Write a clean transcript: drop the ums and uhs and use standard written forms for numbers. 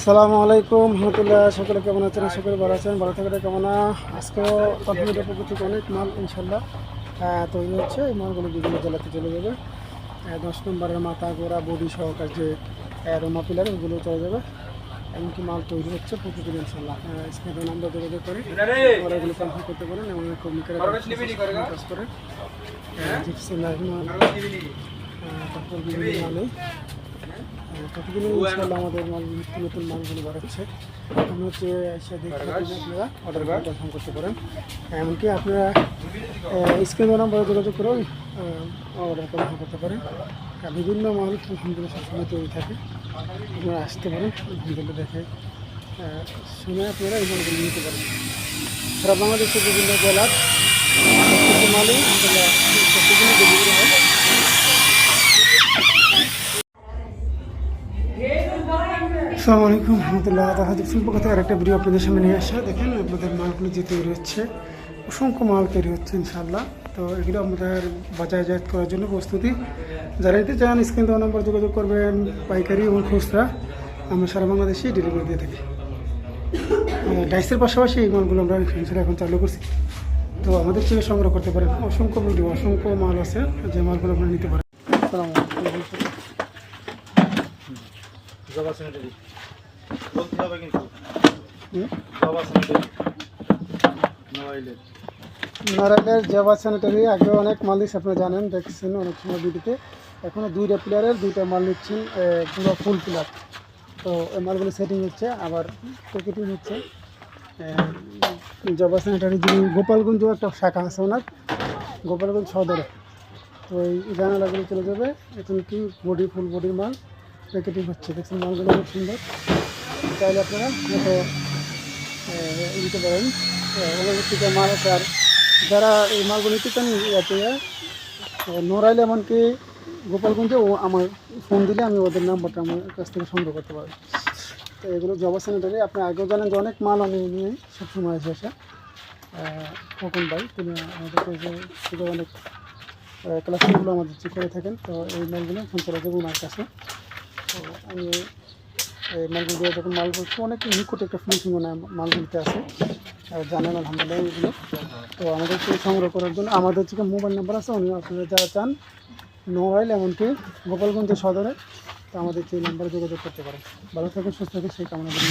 সালামু আলাইকুম রহমতুল্লাহ। সকলে কেমন আছেন? সকলে ভালো আছেন, ভালো থাকাটা কেমন। আজকেও কন্টিনিউটার পক্ষ থেকে অনেক মাল ইনশাল্লাহ তৈরি হচ্ছে। এই মালগুলো বিভিন্ন জেলাতে চলে যাবে। 10 নম্বরের মাথা গোড়া বডি সহকার যে রোমা পিলার ওগুলো চলে যাবে। এমনকি মাল তৈরি হচ্ছে প্রতিদিন ইনশাল্লাহ। স্ক্রিনে নাম্বার যোগাযোগ করে ওরা এগুলো কনফার্ম করতে পারেন। এমন কর্মীরা কাজ করে জিপসি লাইভ মাল, তারপর বিভিন্ন মালে প্রতিদিন ইনশাল্লাহ আমাদের মাল নতুন মালগুলো বাড়াচ্ছে। আপনি হচ্ছে এসে দেখে আপনারা অর্ডার কনফার্ম করতে পারেন। এমনকি আপনারা স্ক্রিনে নাম্বারে যোগাযোগ করেও অর্ডার কনফার্ম করতে পারেন। বিভিন্ন মাল আলহামদুলিল্লাহ সবসময় তৈরি থাকে। আপনারা আসতে পারেন, আলহামদুলিল্লাহ দেখে শুনে আপনারা এই মালগুলো নিতে পারেন। সারা বাংলাদেশের বিভিন্ন জেলার প্রত্যেকটি মালই প্রতিদিনই ডেলিভারি হয়। আসসালামু আলাইকুম রহমতুল্লাহ। তাহাজুদ শিল্প কথায় আরেকটা ভিডিও আপনাদের সামনে নিয়ে আসা। দেখেন আপনাদের মালগুলো যে তৈরি হচ্ছে, অসংখ্য মাল তৈরি হচ্ছে ইনশাআল্লাহ। তো এগুলো আমাদের বাজারজাত করার জন্য প্রস্তুতি। যারা নিতে চান স্ক্রিন দেওয়া নাম্বার যোগাযোগ করবেন। পাইকারি এবং খুচরা আমরা সারা বাংলাদেশে ডেলিভারি দিয়ে থাকি। ডাইসের পাশাপাশি এই মালগুলো আমরা এখন চালু করছি। তো আমাদের থেকে সংগ্রহ করতে পারেন। অসংখ্য ভিডিও, অসংখ্য মাল আছে যে মালগুলো আপনারা নিতে পারেন। নারায়ণের জাভা স্যানিটারি আগে অনেক মাল দিচ্ছে, আপনারা জানেন, দেখছেন অনেক সময় ভিডিওতে। এখনও 2টা প্লেয়ারের 2টা মাল নিচ্ছেন, পুরো ফুল প্লেয়ার। তো এই মালগুলো সেটিং হচ্ছে, আবার প্যাকেটিং হচ্ছে। জাভা স্যানিটারি যিনি গোপালগঞ্জ একটা শাখা আছে ওনার, গোপালগঞ্জ সদরে। তো এই জানালাগুলো চলে যাবে। এখন কি বডি ফুল বডির মাল প্যাকেটিং হচ্ছে। দেখছেন মালগুলো খুব সুন্দর। চাইলে আপনারা মতো নিতে পারেন। অনেক থেকে মাল আছে। আর যারা এই মালগুলো নিতে চান ইয়াতে নড়াইলে এমনকি গোপালগঞ্জে ও আমার ফোন দিলে আমি ওদের নাম্বারটা আমার কাছ থেকে সংগ্রহ করতে পারি। তো এগুলো জাভা স্যানিটারি আপনি আগেও জানেন যে অনেক মাল আমি নিয়ে সবসময় এসে খোকন ভাই তিনি আমাদের থেকে অনেক কালেকশনগুলো আমাদের করে থাকেন। তো এই মালগুলো ফোন চলে যাবে ওনার কাছে। তো আমি এই মালগুলো দিয়ে যখন মাল বলছি অনেক নিকট একটা ফিনিশিং মালগুলিতে আছে, জানেন আলহামদুলিল্লাহ এগুলো। তো আমাদের থেকে সংগ্রহ করার জন্য আমাদের থেকে মোবাইল নাম্বার আছে, উনি আপনারা যারা চান নড়াইল এমনকি গোপালগঞ্জের সদরে, তো আমাদের সেই নাম্বারে যোগাযোগ করতে পারেন। ভালো থাকুন, সুস্থ থাকুন, সেই কামনা করি।